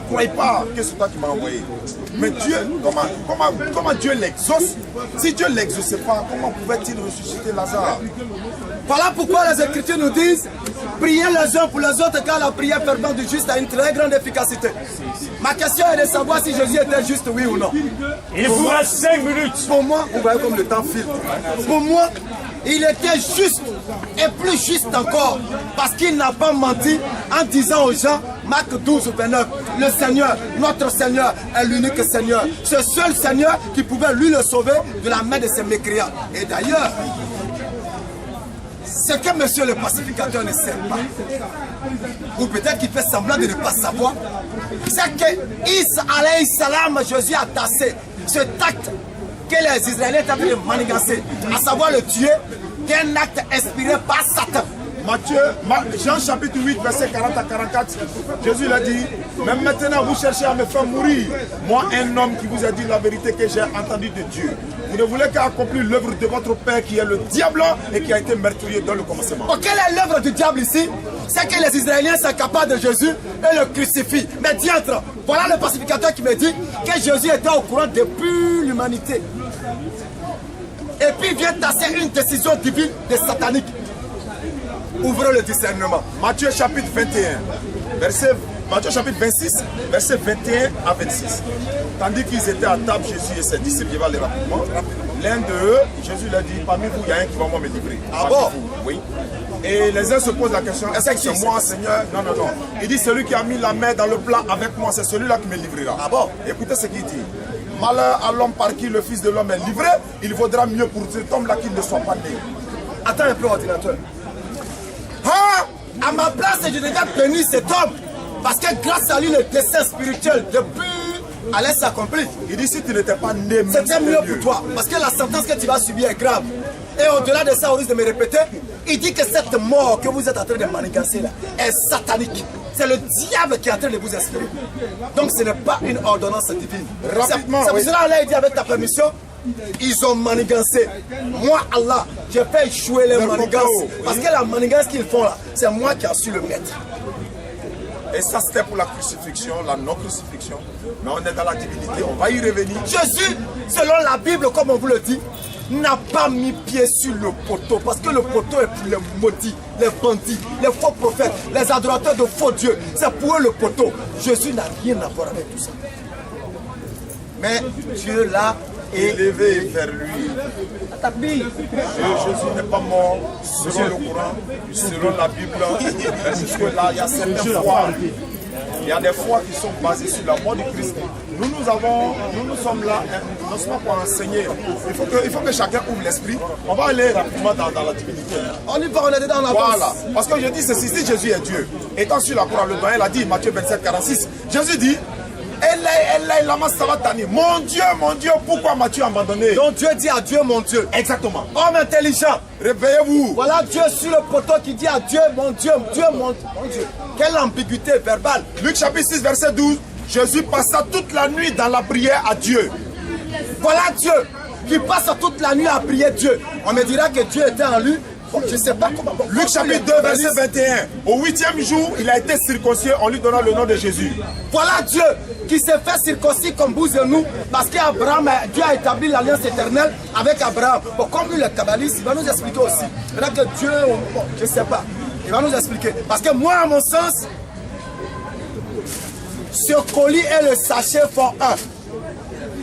crois pas que c'est toi qui m'as envoyé. Mais Dieu, comment Dieu l'exauce? Si Dieu ne l'exauçait pas, comment pouvait-il ressusciter Lazare? Voilà pourquoi les Écritures nous disent priez les uns pour les autres, car la prière fervente du juste a une très grande efficacité. Ma question est de savoir si Jésus était juste, oui ou non. Il vous reste 5 minutes. Pour moi, vous voyez comme le temps file. Pour moi, il était juste et plus juste encore parce qu'il n'a pas menti en disant aux gens, Marc 12, 29, le Seigneur, notre Seigneur est l'unique Seigneur. Ce seul Seigneur qui pouvait lui le sauver de la main de ses mécréants. Et d'ailleurs, ce que monsieur le pacificateur ne sait pas, ou peut-être qu'il fait semblant de ne pas savoir, c'est que Isa alayhi salam, Jésus a tassé ce acte que les Israéliens étaient en train de manigancer, à savoir le tuer, qu'un acte inspiré par Satan. Jean chapitre 8, verset 40 à 44, Jésus l'a dit, même maintenant vous cherchez à me faire mourir. Moi, un homme qui vous a dit la vérité que j'ai entendue de Dieu. Vous ne voulez qu'accomplir l'œuvre de votre Père qui est le diable et qui a été meurtrier dans le commencement. Quelle est l'œuvre du diable ici? C'est que les Israéliens s'accaparent de Jésus et le crucifient. Mais diantre, voilà le pacificateur qui me dit que Jésus était au courant depuis l'humanité. Et puis vient tasser une décision divine de satanique. Ouvrez le discernement. Matthieu chapitre 21, Matthieu chapitre 26, verset 21 à 26. Tandis qu'ils étaient à table, Jésus et ses disciples, je vais aller rapidement. L'un d'eux, Jésus leur dit, parmi vous, il y a un qui va moi me livrer. Ah bon? Oui. Et les uns se posent la question, est-ce que c'est moi, Seigneur? Non, non, non. Il dit, celui qui a mis la main dans le plat avec moi, c'est celui-là qui me livrera. Ah bon? Écoutez ce qu'il dit. Malheur à l'homme par qui le Fils de l'homme est livré, il vaudra mieux pour cet homme-là qu'il ne soit pas né. Attends un peu, ordinateur. Ah, à ma place, je devais bénir cet homme. Parce que grâce à lui, le destin spirituel depuis allait s'accomplir. Il dit, si tu n'étais pas né, c'était mieux pour toi. Parce que la sentence que tu vas subir est grave. Et au-delà de ça, au risque de me répéter, il dit que cette mort que vous êtes en train de manigancer là est satanique. C'est le diable qui est en train de vous inspirer. Donc ce n'est pas une ordonnance divine. Rapidement, c'est pour cela Allah dit avec ta permission, ils ont manigancé. Moi, Allah, j'ai fait échouer les manigances. Parce que la manigance qu'ils font là, c'est moi qui ai su le mettre. Et ça c'était pour la crucifixion, la non-crucifixion. Mais on est dans la divinité, on va y revenir. Jésus, selon la Bible, comme on vous le dit, n'a pas mis pied sur le poteau. Parce que le poteau est pour les maudits, les bandits, les faux prophètes, les adorateurs de faux dieux. C'est pour eux le poteau. Jésus n'a rien à voir avec tout ça. Mais Dieu l'a élevé vers lui. Jésus n'est pas mort selon le Coran, selon la Bible. Parce que là, il y a certaines fois. Il y a des fois qui sont basées sur la mort du Christ. Nous sommes là, non seulement pour enseigner. Il faut que chacun ouvre l'esprit. On va aller rapidement dans la divinité. On y va, on est dedans la Voilà. Parce que je dis ceci, si Jésus est Dieu, étant sur la croix, le doyen l'a dit, Matthieu 27, 46, Jésus dit, mon Dieu, pourquoi m'as-tu abandonné? Donc Dieu dit à Dieu, mon Dieu. Exactement. Homme intelligent, réveillez-vous. Voilà Dieu sur le poteau qui dit à Dieu, mon Dieu, Dieu, mon Dieu. Quelle ambiguïté verbale. Luc chapitre 6, verset 12. Jésus passa toute la nuit dans la prière à Dieu. Voilà Dieu qui passe toute la nuit à prier Dieu. On me dira que Dieu était en lui. Bon, je ne sais pas comment. Luc chapitre 2, verset 21. Au 8e jour, il a été circoncis, on lui donna le nom de Jésus. Voilà Dieu qui s'est fait circoncis comme vous et nous, parce qu'Abraham, Dieu a établi l'alliance éternelle avec Abraham. Bon, comme lui, le kabbaliste, il va nous expliquer aussi. Là que Dieu, bon, je ne sais pas, il va nous expliquer. Parce que moi, à mon sens, ce colis et le sachet font un.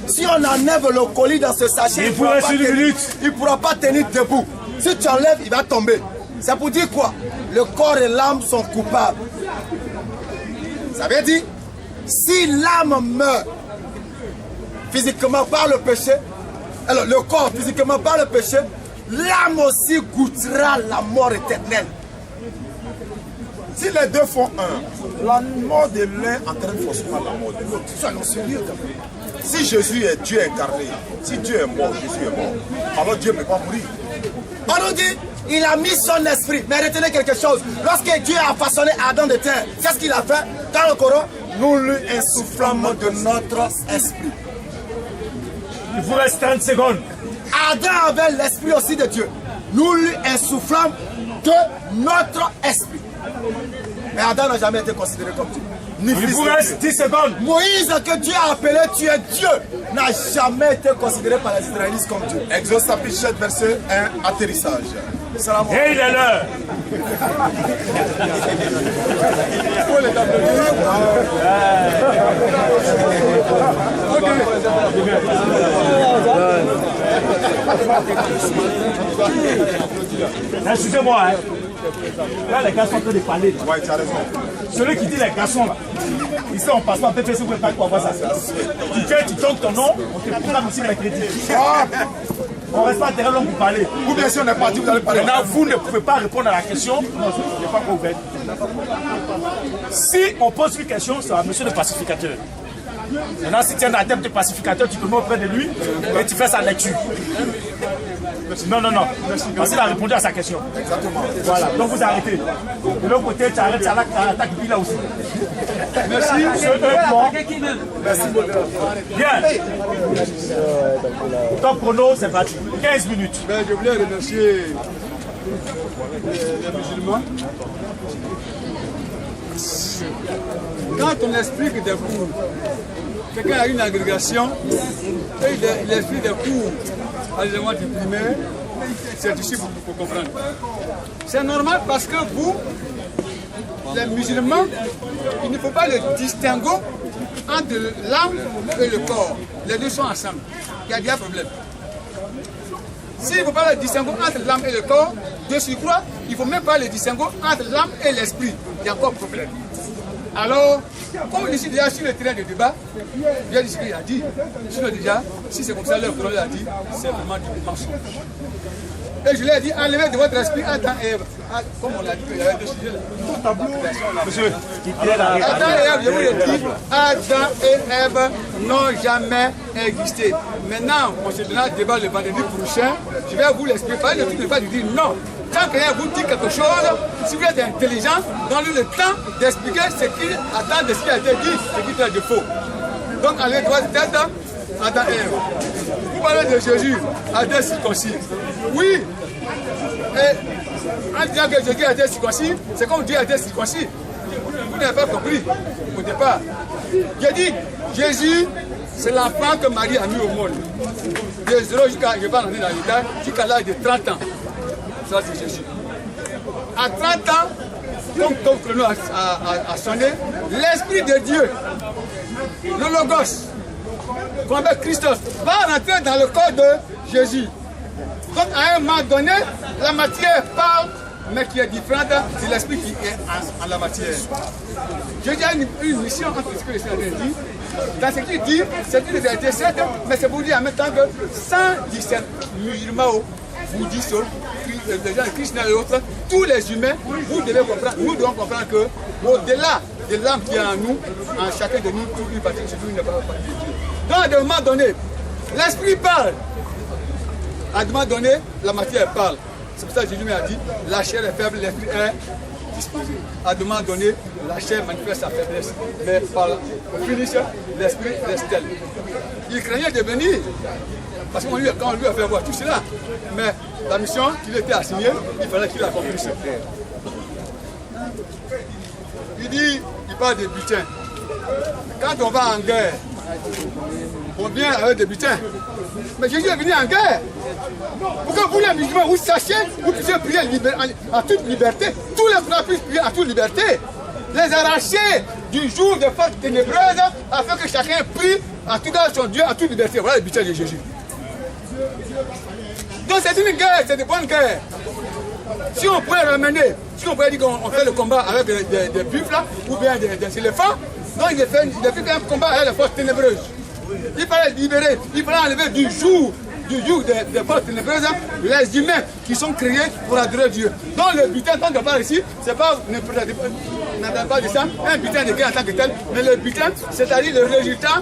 Si on enlève le colis dans ce sachet, il ne pourra pas tenir debout. Si tu enlèves, il va tomber. C'est pour dire quoi? Le corps et l'âme sont coupables. Ça veut dire, si l'âme meurt physiquement par le péché, alors le corps physiquement par le péché, l'âme aussi goûtera la mort éternelle. Si les deux font un, la mort de l'un entraîne forcément la mort de l'autre. Soyons sérieux quand même. Si Jésus est Dieu incarné, si Dieu est mort, Jésus est mort, alors Dieu ne peut pas mourir. On nous dit, il a mis son esprit. Mais retenez quelque chose. Lorsque Dieu a façonné Adam de terre, qu'est-ce qu'il a fait? Dans le Coran, nous lui insoufflons de notre esprit. Il vous reste 30 secondes. Adam avait l'esprit aussi de Dieu. Nous lui insoufflons de notre esprit. Mais Adam n'a jamais été considéré comme Dieu. ni Il fils vous de reste Dieu. 10 secondes. Moïse que Dieu a appelé, tu es Dieu, n'a jamais été considéré par les Israélites comme Dieu. Exode chapitre 7, verset 1, atterrissage. Salam. Et il est l'heure. Excusez-moi, hein. Là, les gars sont en train de parler. Ouais, tu as raison. Celui qui dit les garçons là, ici on passe pas PPC, vous ne pouvez pas avoir ça. Tu viens, tu donnes ton nom, on te programme aussi mercredi. On reste pas derrière l'homme pour parler. Ou bien si on est parti, vous allez parler. Maintenant, vous ne pouvez pas répondre à la question. Non, je n'ai pas encore ouvert. Si on pose une question, c'est à monsieur le pacificateur. Maintenant, si tu es un adepte de pacificateur, tu te mets auprès de lui et tu fais sa lecture. Non. Parce qu'il a répondu à sa question. Exactement. Voilà, donc vous arrêtez. De l'autre côté, tu arrêtes, tu attaques lui là aussi. Merci. Bien. Ton chrono, c'est parti. 15 minutes. Je voulais remercier les musulmans. Quand on explique des cours, quelqu'un a une agrégation et il explique des cours à l'élément du primaire, c'est difficile pour comprendre. C'est normal parce que vous, les musulmans, il ne faut pas le distinguer entre l'âme et le corps. Les deux sont ensemble. Il y a un problème. S'il ne faut pas le distinguer entre l'âme et le corps, de surcroît, il ne faut même pas le distinguer entre l'âme et l'esprit. Il y a encore un problème. Alors, comme je suis déjà sur le terrain de débat, il y a dit ce qu'il a dit. Sinon déjà, si c'est comme ça, le colonel a dit, c'est vraiment du mensonge. Et je lui ai dit, enlevez de votre esprit Adam et Ève. Comme on l'a dit, il y avait deux sujets là. Monsieur, qui est là. Adam et Ève, je vous le dis, Adam et Ève n'ont jamais existé. Maintenant, on se donnera le débat le vendredi prochain. Je vais vous l'expliquer. Pas le truc de pas de dire non. Quand quelqu'un vous dit quelque chose, si vous êtes intelligent, donnez le temps d'expliquer ce qui attend de ce qui a été dit, ce qui est de faux. Donc, allez droit de tête, Adam et Ève. Vous parlez de Jésus, Adam circoncis. Oui. Et en disant que Jésus a été circoncis, c'est comme Dieu a été circoncis. Vous n'avez pas compris au départ. J'ai dit, Jésus, c'est l'enfant que Marie a mis au monde. De 0 jusqu'à, je ne vais pas rentrer dans les détails, jusqu'à l'âge de 30 ans. Ça, c'est Jésus. À 30 ans, comme le chrono a sonné, l'Esprit de Dieu, le Logos, qu'on appelle Christos, va rentrer dans le corps de Jésus. Donc, à un moment donné, la matière parle, mais qui est différente de l'Esprit qui est en la matière. Jésus a une mission entre ce que le Seigneur dit. Dans ce qu'il dit, c'est une vérité certes, mais c'est pour dire en même temps que 117 musulmans, bouddhistes, les gens de Krishna et autres, tous les humains, vous devez comprendre, nous devons comprendre que au-delà de l'âme qui est en nous, en chacun de nous, toute une partie, surtout une partie de Dieu. Donc à un moment donné, l'esprit parle. À un moment donné, la matière parle. C'est pour ça que Jésus m'a dit, la chair est faible, l'esprit est disposé. À un moment donné, la chair manifeste sa faiblesse. Mais au finish, l'esprit reste tel. Il craignait de venir. Parce que quand on lui a fait voir tout cela, mais la mission qu'il était assignée, il fallait qu'il accomplisse. Il dit, il parle des butins. Quand on va en guerre, on vient avec des butins. Mais Jésus est venu en guerre. Pour que vous les musulmans, vous sachiez, vous puissiez prier en toute liberté. Tous les frères puissent prier en toute liberté. Les arracher du jour de force ténébreuse afin que chacun prie à tout dans son Dieu, en toute liberté. Voilà le butin de Jésus. Donc c'est une guerre, c'est une bonne guerre. Si on pourrait ramener, si on pourrait dire qu'on fait le combat avec des buffles là, ou bien des éléphants, donc il fait un combat avec les forces ténébreuses. Il fallait libérer, il fallait enlever du joug des forces ténébreuses les humains qui sont créés pour adorer Dieu. Donc le butin, tant qu'on parle ici, c'est pas, n'entend pas de ça, un butin de guerre en tant que tel, mais le butin, c'est-à-dire le résultat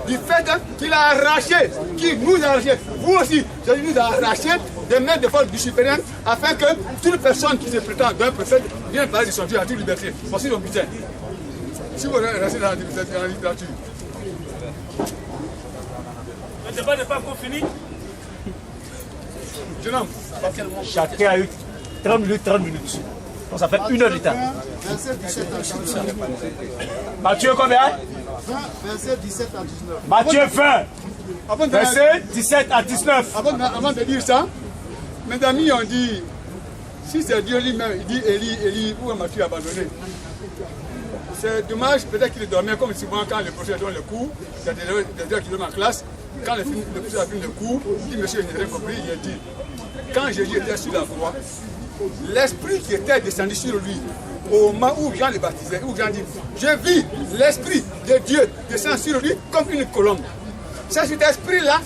du fait qu'il a arraché, qui nous a arraché, vous aussi, Jésus nous a arraché des mains de force du supérieur, afin que toute personne qui se prétend d'un prophète vienne parler de son Dieu à toute liberté. Voici le butin. Si vous restez dans la littérature. Le débat n'est pas encore fini. Jeune homme, Chacun a eu 30 minutes, 30 minutes. Donc ça fait 1 heure de temps. Verset 17 à 19. Matthieu combien? 20, verset 17 à 19. Matthieu 20, verset 17 à 19. Avant de dire ça, mes amis ont dit, si c'est Dieu lui-même, il dit Élie, où m'as-tu abandonné? C'est dommage, peut-être qu'il dormait comme souvent quand le professeur donne le cours, il y a des gens qui donnent en classe, quand le professeur a fini le cours, il dit monsieur, je n'ai rien compris, il a dit, quand Jésus était sur la croix, l'esprit qui était descendu sur lui, au moment où Jean le baptisait, où Jean dit, je vis l'esprit de Dieu descendre sur lui comme une colombe. C'est cet esprit-là,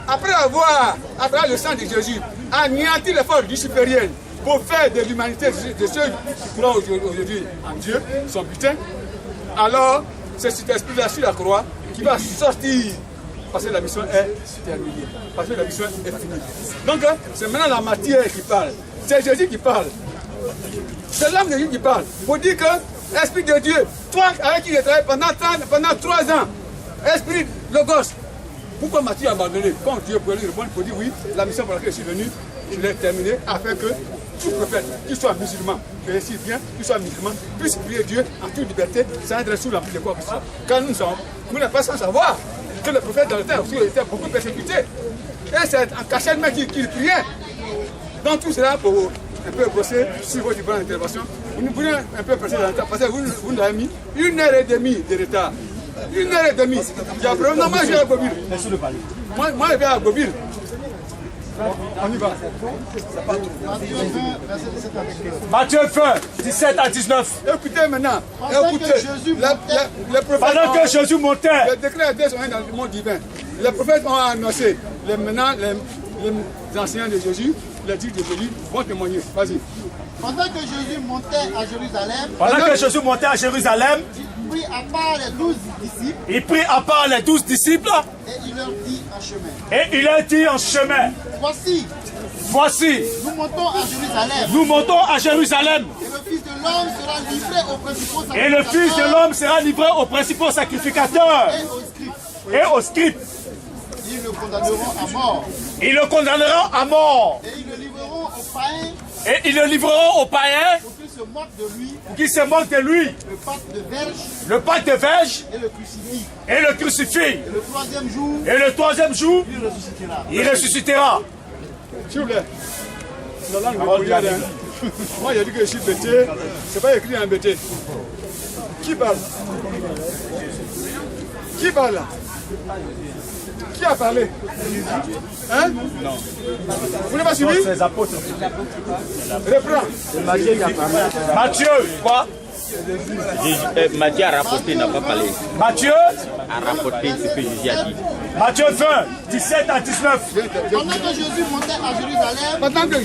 après avoir, à travers le sang de Jésus, anéanti l'effort luciférienne pour faire de l'humanité, de ceux qui croient aujourd'hui en Dieu, son butin, alors c'est cet esprit-là sur la croix qui va sortir. Parce que la mission est terminée. Parce que la mission est finie. Donc, c'est maintenant la matière qui parle. C'est Jésus qui parle. C'est l'âme de Dieu qui parle. Pour dire que, Esprit de Dieu, toi avec qui j'ai travaillé pendant 3 ans, Esprit, Logos, pourquoi m'as-tu abandonné? Quand Dieu pouvait lui répondre, pour dire oui, la mission pour laquelle je suis venu, je l'ai terminée afin que tout prophète, qu'il soit musulman, que réussisse bien, qu'il soit musulman, puisse prier Dieu en toute liberté, sans être sous l'emprise de quoi que ce soit. Quand nous sommes, nous n'avons pas sans savoir que le prophète dans le temps aussi était beaucoup persécuté. Et c'est en cachette même qu'il priait. Donc tout cela pour un peu brosser sur votre différente intervention. Vous nous voulez un peu passer dans le temps, parce que vous nous avez mis 1h30 de retard. 1h30. Il y a vraiment, moi je vais à Gobir. Moi je vais à Gobir. On y va. Matthieu 20, 17 à 19. Écoutez maintenant. Écoutez. Pendant que Jésus montait. Le décret était dans le monde divin. Les prophètes ont annoncé. Maintenant, les enseignants de Jésus, les disciples de Jésus vont témoigner. Vas-y. Pendant que Jésus montait à Jérusalem, il prit à part les 12 disciples, et il leur dit en chemin, Voici, nous montons à Jérusalem, et le Fils de l'homme sera livré aux principaux sacrificateurs et aux scribes. Ils le condamneront à mort. Et ils le livreront aux païens. Pour qu'ils se moquent de lui. Le pâte de verge. Et le crucifix. Et le troisième jour, il ressuscitera. S'il vous plaît. La langue mongolienne. Moi, il a dit que je suis bêté. C'est pas écrit en bêté. Qui parle? Qui parle là? Qui a parlé? Hein? Non. Vous n'avez pas suivi? C'est les apôtres. Reprends. Matthieu, quoi? Matthieu a rapporté, n'a pas parlé. Matthieu A rapporté ce que Jésus a dit. Matthieu 20, 17 à 19. Pendant que Jésus montait à Jérusalem, pendant que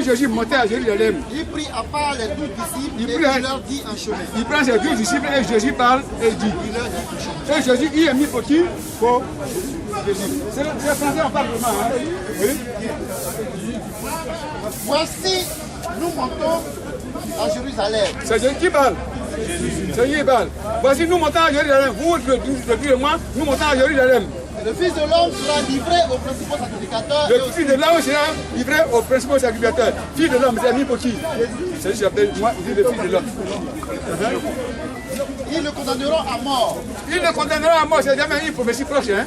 Jésus montait à Jérusalem, il prit à part les 12 disciples et il leur dit en chemin. Il prend ses 12 disciples et Jésus parle et dit. Et Jésus, il est mis pour qui? Pour Jésus. C'est le français en parle vraiment. Hein? Oui. Voici, nous montons à Jérusalem. C'est Jésus qui parle. C'est Jésus qui parle. Voici, nous montons à Jérusalem. Vous, depuis et moi, nous montons à Jérusalem. Le Fils de l'homme sera livré aux principaux sacrificateurs. Le Fils de l'homme sera livré aux principaux sacrificateurs. Fils de l'homme, c'est mis pour qui? C'est lui qui s'appelle moi, il dit le Fils de l'homme. Ils le condamneront à mort. Ils le condamneront à mort, c'est jamais une prophétie proche. Hein?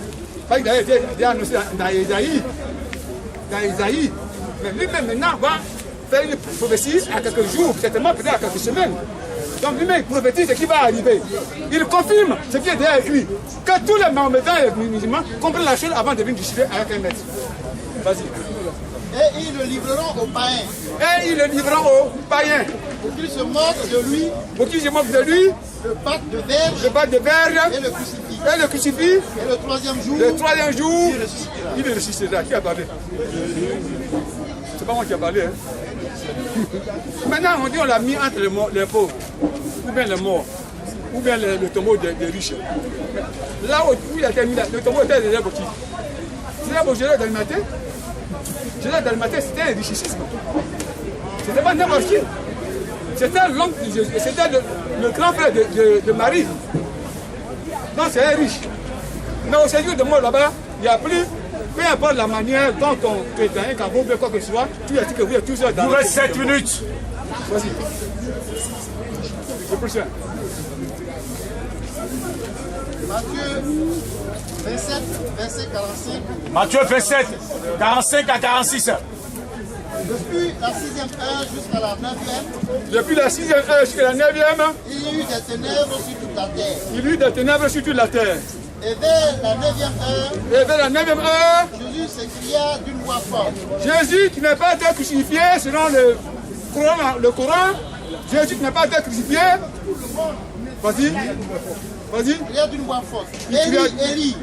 Parce qu'il a été annoncé dans Isaïe. Mais lui-même maintenant va faire une prophétie à quelques jours, certainement peut-être à quelques semaines. Donc lui-même il prophétise ce qui va arriver. Il confirme ce qui est déjà écrit. Que tous les Mahométans et les musulmans comprennent la chose avant de venir discuter avec un maître. Vas-y. Et ils le livreront aux païens. Pour qu'ils se moquent de lui. Le pâte de verge. Et le crucifix. Et le troisième jour. Il ressuscitera. Qui a parlé? C'est pas moi qui a parlé. Hein? Maintenant, on dit on l'a mis entre les pauvres, ou bien les morts, ou bien le tombeau des riches. Là où il a été mis, le tombeau était déjà pour qui? C'était pour Jésus d'Alimaté. Jésus d'Alimaté, c'était un richissime. C'était pas n'importe qui. C'était l'oncle de Jésus, c'était le grand frère de Marie. Donc c'est un riche. Mais au séjour de mort là-bas, il n'y a plus. Peu importe la manière dont on est quand vous voulez quoi que ce soit, tu as dit que vous êtes tous dans. Vous reste 7 minutes. Vas-y. Le prochain. Matthieu 27, verset 45. Matthieu 27, 45 à 46. Depuis la 6e heure jusqu'à la 9e, Depuis la 6e heure jusqu'à la 9e, il y eut des ténèbres sur toute la terre. il y eut des ténèbres sur toute la terre. Et vers la 9e heure, Et vers la 9e heure, Jésus s'écria d'une voix forte. Jésus qui n'a pas été crucifié selon le Coran, Jésus qui n'a pas été crucifié. Vas-y. Vas-y. Il y a d'une voix forte. Il cria Élie,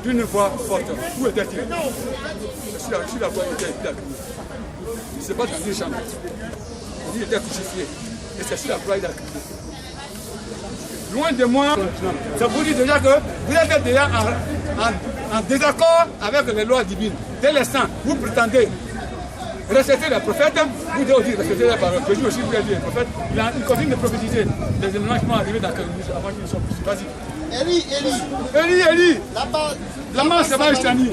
d'une voix forte. Où était-il? Sur la voie, il était là. Il ne s'est pas dans une chambre. Il était crucifié. Et c'est sur la croix qu'il a crié. Loin de moi, ça vous dit déjà que vous êtes déjà en désaccord avec les lois divines. Dès l'instant, vous prétendez respecter les prophètes, vous devez aussi respecter les paroles. Jésus aussi vous a dit les prophètes. Il continue de prophétiser les événements qui vont arriver dans quelques minutes avant qu'ils soient plus. Vas-y. Élie, Élie. lama sabachthani.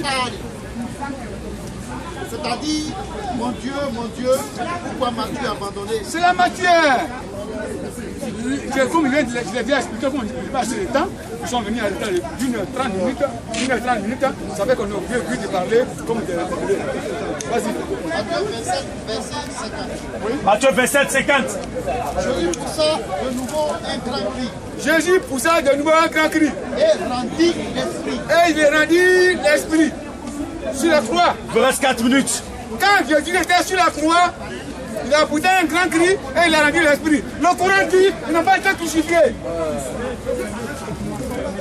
C'est-à-dire, mon Dieu, pourquoi m'as-tu abandonné? C'est la matière. Comme je l'ai déjà expliqué, comme je n'ai pas assez de temps, nous sommes venus à l'état d'une 30 minutes. Ça fait qu'on a oublié de parler comme des. Vas-y. Matthieu 27, verset 50. Matthieu 27, 50. Jésus poussa de nouveau un grand cri Jésus poussa de nouveau un grand cri. et rendit l'esprit. Et il rendit l'esprit sur la croix. Il vous reste 4 minutes. Quand Jésus était sur la croix, il a poussé un grand cri et il a rendu l'esprit. Le Coran dit qu'il n'a pas été crucifié.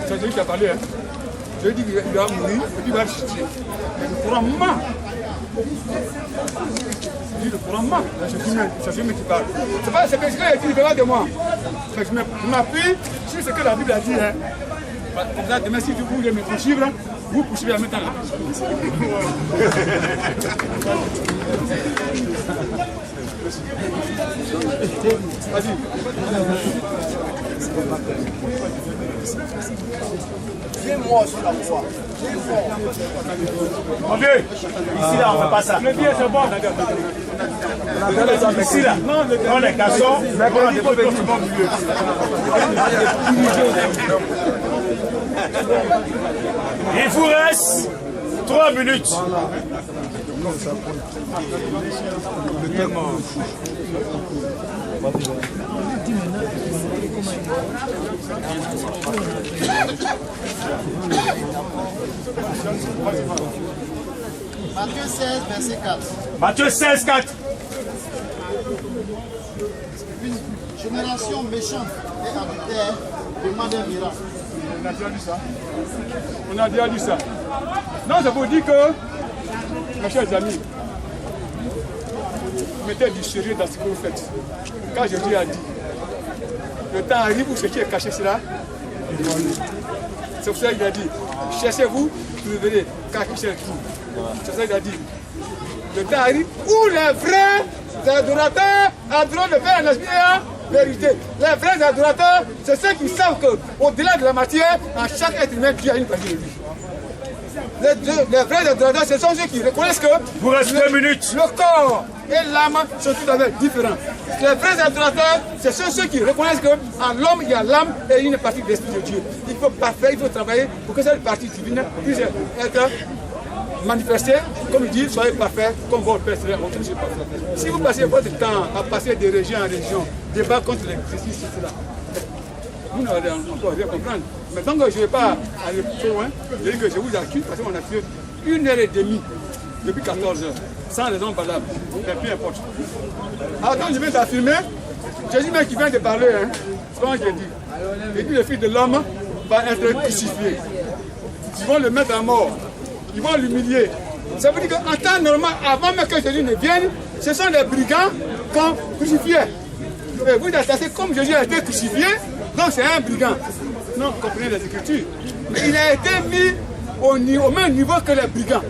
C'est Jésus qui a parlé. Jésus dit qu'il va mourir et puis il va ressusciter. Mais le Coran ment. Il dit le Coran ment. C'est Jésus qui parle. C'est pas ce que j'ai dit de moi. Je m'appuie sur ce que la Bible a dit. Comme ça, demain, si vous voulez me poursuivre, vous poursuivez en même temps là. Vas-y. Viens-moi sur la croix. Mon vieux, ici là, on ne fait pas ça. Le bien, c'est bon. Ici là, on est cassons, mais on a des problèmes du milieu. Il vous reste 3 minutes. Matthieu 16, verset 4. Matthieu 16, 4. Une génération méchante et adultère demande un miracle. On a déjà lu ça. On a déjà lu ça. Non, ça vous dit que, mes chers amis, mettez du sérieux dans ce que vous faites. Quand Jésus a dit, le temps arrive où ce qui est caché sera dévoilé. C'est pour ça qu'il a dit, cherchez-vous, vous verrez, car qui cherche tout. C'est pour ça qu'il a dit, le temps arrive où les vrais adorateurs adorent le Père et l'Esprit en vérité. Les vrais adorateurs, c'est ceux qui savent qu'au-delà de la matière, en chaque être humain, Dieu a une partie de lui. Les vrais adorateurs, ce sont ceux qui reconnaissent que Vous reste 2 minutes. le corps et l'âme sont tout à fait différents. Les vrais adorateurs, ce sont ceux qui reconnaissent qu'en l'homme, il y a l'âme et une partie de l'Esprit de Dieu. Il faut parfait, il faut travailler pour que cette partie divine puisse être manifestée. Comme il dit, soyez parfaits comme votre Père céleste. Si vous passez votre temps à passer de région en région, débat contre l'exercice, c'est cela. Vous n'allez encore rien comprendre. Mais tant que je ne vais pas aller trop loin, je dis que je vous accuse parce qu'on a fait 1h30 depuis 14 heures, sans raison valable. Mais peu importe. Alors quand je viens d'affirmer, Jésus même qui vient de parler, c'est ce que j'ai dit. Il dit le Fils de l'homme va être crucifié. Ils vont le mettre à mort. Ils vont l'humilier. Ça veut dire qu'en temps normal, avant même que Jésus ne vienne, ce sont les brigands qu'on crucifiait. Et vous attendez comme Jésus a été crucifié, donc c'est un brigand. Non, vous comprenez les Écritures. Mais il a été mis au même niveau que les brigands.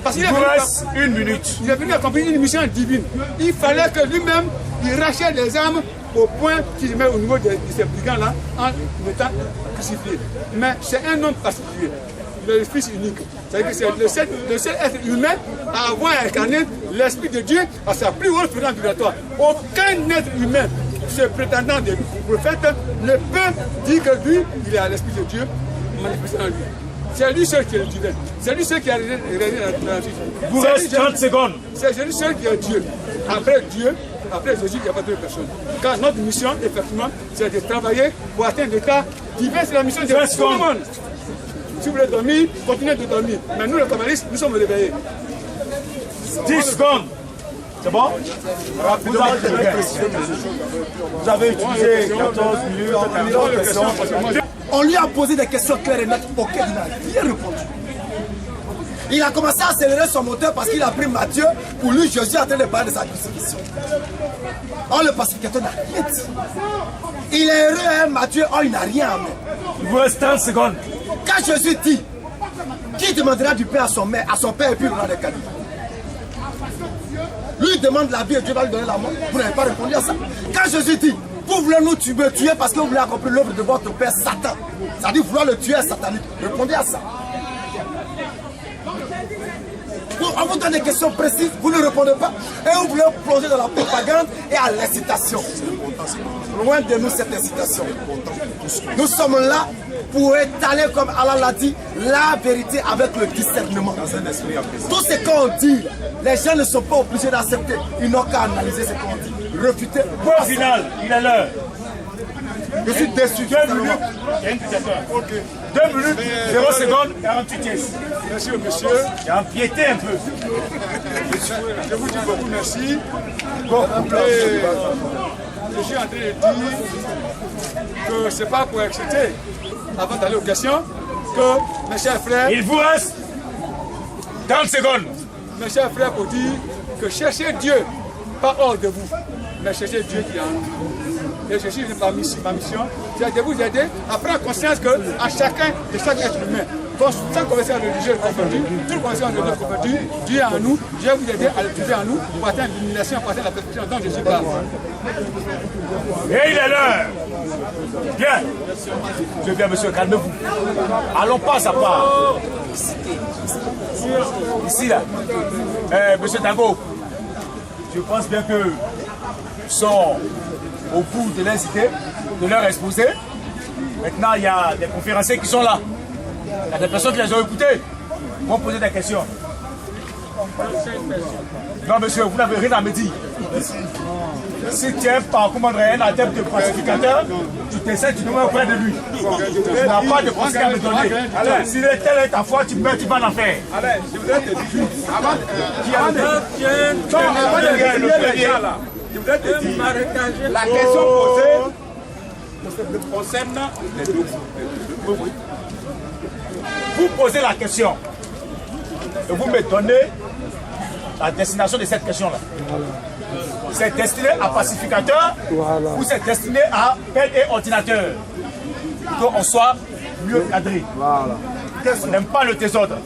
Parce qu'il Il vous reste 1 minute. il est venu accomplir une mission divine. Il fallait que lui-même, il rachète les âmes au point qu'il se met au niveau de ces brigands-là en étant crucifié. Mais c'est un homme particulier. il est le Fils unique. C'est-à-dire que c'est le seul être humain à avoir incarné l'Esprit de Dieu à sa plus haute fréquence vibratoire. Aucun être humain se prétendant des prophètes ne peut dire que lui, il est à l'Esprit de Dieu manifesté en lui. C'est lui seul qui est le divin. C'est lui seul qui a réalisé dans la vie. Vous restez 30 secondes. C'est lui seul qui est Dieu. Après Jésus, il n'y a pas d'autre personne. Car notre mission, effectivement, c'est de travailler pour atteindre l'état divin. C'est la mission de tout le monde. Si vous voulez dormir, continuez de dormir. Mais nous, les camarades, nous sommes réveillés. 10 secondes. C'est bon? Vous avez utilisé 14 minutes. On lui a posé des questions claires et nettes auxquelles il n'a rien répondu. Il a commencé à accélérer son moteur parce qu'il a pris Matthieu. Pour lui, Jésus est en train de parler de sa crucifixion. Or, le pacificateur n'a rien dit. Il est heureux, hein, Matthieu, or il n'a rien à mettre. Il vous reste 30 secondes. Quand Jésus dit, qui demandera du pain à son père et puis il aura des cadeaux. Lui demande la vie et Dieu va lui donner la mort. Vous n'avez pas répondu à ça. Quand Jésus dit, vous voulez nous tuer parce que vous voulez accomplir l'œuvre de votre père Satan. C'est-à-dire vouloir le tuer satanique. Répondez à ça. On vous donne des questions précises, vous ne répondez pas. Et vous voulez plonger dans la propagande et à l'incitation. Loin de nous cette incitation. Nous sommes là pour étaler, comme Allah l'a dit, la vérité avec le discernement. Tout ce qu'on dit, les gens ne sont pas obligés d'accepter. Ils n'ont qu'à analyser ce qu'on dit. Refuter. Point final, il est l'heure. Je suis déçu. 2 minutes. Il y a une okay. 2 minutes, 0 secondes, 48 pièces. Merci monsieur. Il y a empiété un peu. Je vous dis beaucoup merci. Et je suis en train de dire que ce n'est pas pour exciter, avant d'aller aux questions, que mes chers frères. Il vous reste 30 secondes. Mes chers frères, pour dire que cherchez Dieu, pas hors de vous, mais cherchez Dieu qui est en nous. Et je suis ma mission, c'est de vous aider à prendre conscience qu'à chacun de chaque être humain, sans conversion religieuse confondue, toute conversion religieuse confondue, Dieu est en nous, je vais vous aider à le trouver en nous pour atteindre l'illumination, pour atteindre la perfection dont Jésus parle. Et il est l'heure. Bien. Je viens, monsieur, calmez-vous. Allons pas à part. Ici, là. Monsieur Tango, je pense bien que sont au bout de leurs idées, de leur exposé. Maintenant, il y a des conférenciers qui sont là. Il y a des personnes qui les ont écoutés. Ils vont poser des questions. Non, monsieur, vous n'avez rien à me dire. Si tu es par un adepte de pacificateur, tu t'essaies, tu te mets auprès de lui. Tu n'as pas de conseil à me donner. Si telle est ta foi, tu meurs, tu vas en enfer. Allez, je voudrais te dire. La question posée concerne les deux. Vous posez la question et vous me donnez la destination de cette question-là. C'est destiné à pacificateur ou c'est destiné à pelle et ordinateur. Pour qu'on soit mieux cadré. On n'aime pas le désordre.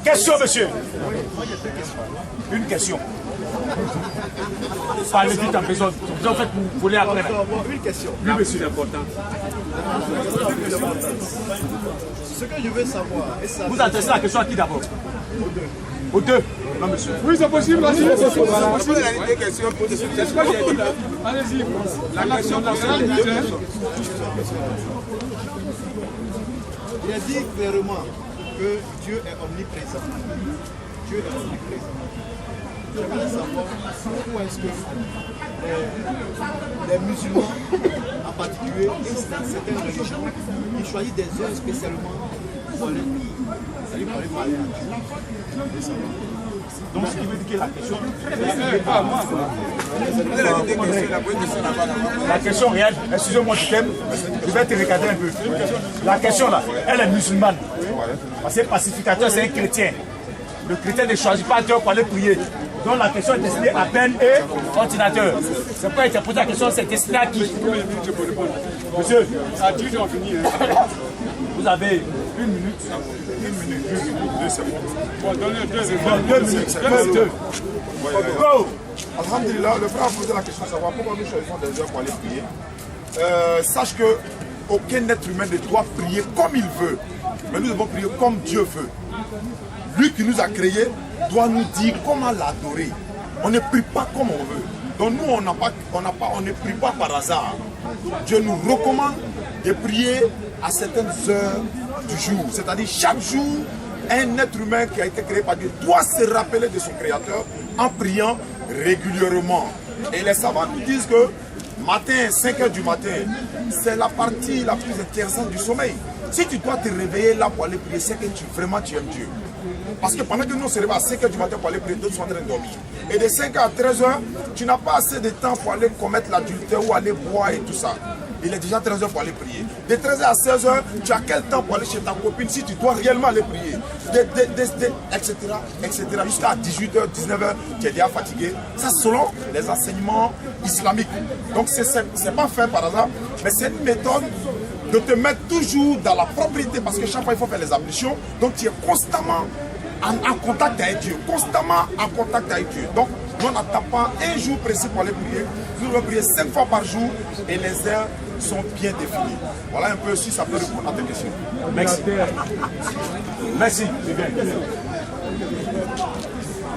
Question, monsieur. Une question. Parlez vite en besoin. En fait, vous voulez après. Une question. Oui, monsieur, c'est important. Ce que je veux savoir. Vous adressez la question à qui d'abord? Aux deux. Non, monsieur. Oui, c'est possible. Allez-y. La question concerne il a dit clairement que Dieu est omniprésent. Dieu est omniprésent. Je voulais savoir pourquoi est-ce que les musulmans, en particulier, dans certaines religions, ils choisissent des heures spécialement pour aller parler à Dieu. Donc, ce qui veut dire que la question. La question réelle, excusez-moi du thème, je vais te regarder un peu. La question là, elle est musulmane. Parce que pacificateur, c'est un chrétien. Le chrétien ne choisit pas Dieu pour aller prier. Donc la question est destinée à peine et ordinateur. C'est pourquoi il t'a posé la question, c'est destiné à qui? Monsieur, à Dieu, on finit. vous avez 1 minute. 2 secondes. Bon, donnez 2 minutes. 2. Go! Alhamdulillah, le frère a posé la question de savoir pourquoi nous choisissons des heures pour aller prier. Sache que aucun être humain ne doit prier comme il veut. Mais nous devons prier comme Dieu veut. Lui qui nous a créés doit nous dire comment l'adorer. On ne prie pas comme on veut. Donc nous, on ne prie pas par hasard. Dieu nous recommande de prier à certaines heures du jour. C'est-à-dire chaque jour, un être humain qui a été créé par Dieu doit se rappeler de son Créateur en priant régulièrement. Et les savants nous disent que matin, 5 h du matin, c'est la partie la plus intéressante du sommeil. Si tu dois te réveiller là pour aller prier, c'est que vraiment tu aimes Dieu. Parce que pendant que nous on se réveille à 5 h du matin pour aller prier, d'autres sont en train de dormir. Et de 5 h à 13 h, tu n'as pas assez de temps pour aller commettre l'adultère ou aller boire et tout ça. Il est déjà 13 h pour aller prier. De 13 h à 16 h, tu as quel temps pour aller chez ta copine si tu dois réellement aller prier, etc. etc. Jusqu'à 18 h, 19 h, tu es déjà fatigué. Ça selon les enseignements islamiques. Donc ce n'est pas fait par hasard, mais c'est une méthode de te mettre toujours dans la propriété parce que chaque fois il faut faire les ablutions. Donc tu es constamment en contact avec Dieu. Constamment en contact avec Dieu. Donc nous on n'attend pas un jour précis pour aller prier. Nous devons prier 5 fois par jour et les heures sont bien définies. Voilà un peu si ça peut répondre à tes questions. Merci. Merci.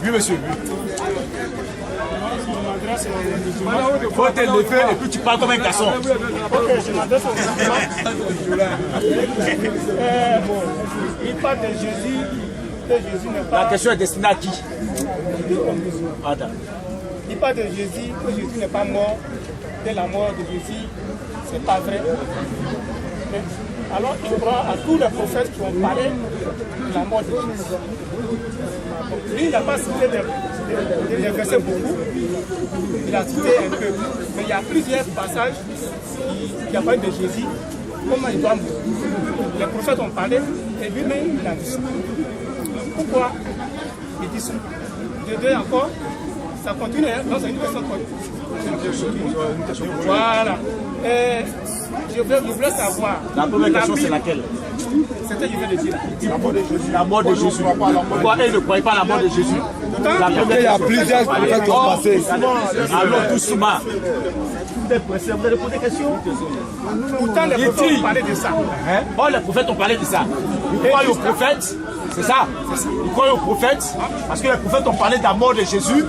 Oui, monsieur. Il faut te lever et puis tu parles comme un garçon. Ok, je m'adresse au il parle de Jésus, que Jésus n'est pas... La question est destinée à qui? Il parle de Jésus, que Jésus n'est pas mort, que la mort de Jésus, c'est pas vrai. Alors il croit à tous les prophètes qui ont parlé de la mort de Jésus. Lui, il n'a pas cité des versets beaucoup, il a cité un peu. Mais il y a plusieurs passages qui parlent de Jésus, comment il doit mourir. Les prophètes ont parlé et lui-même il a dit ça. Pourquoi il dit ça? De deux encore, ça continue, hein? Non, c'est une question. Voilà. Je voulais savoir. La première question, c'est laquelle? C'était, je viens de dire. La mort de Jésus. Pourquoi elle ne croyait pas à la mort de Jésus? Il y a plusieurs prophètes qui ont passé. Allons doucement. Vous êtes pressés, vous allez poser des questions? Pourtant, les prophètes ont parlé de ça. Oh, les prophètes ont parlé de ça. Ils croient aux prophètes, c'est ça? Ils croient aux prophètes, parce que les prophètes ont parlé de la mort de Jésus,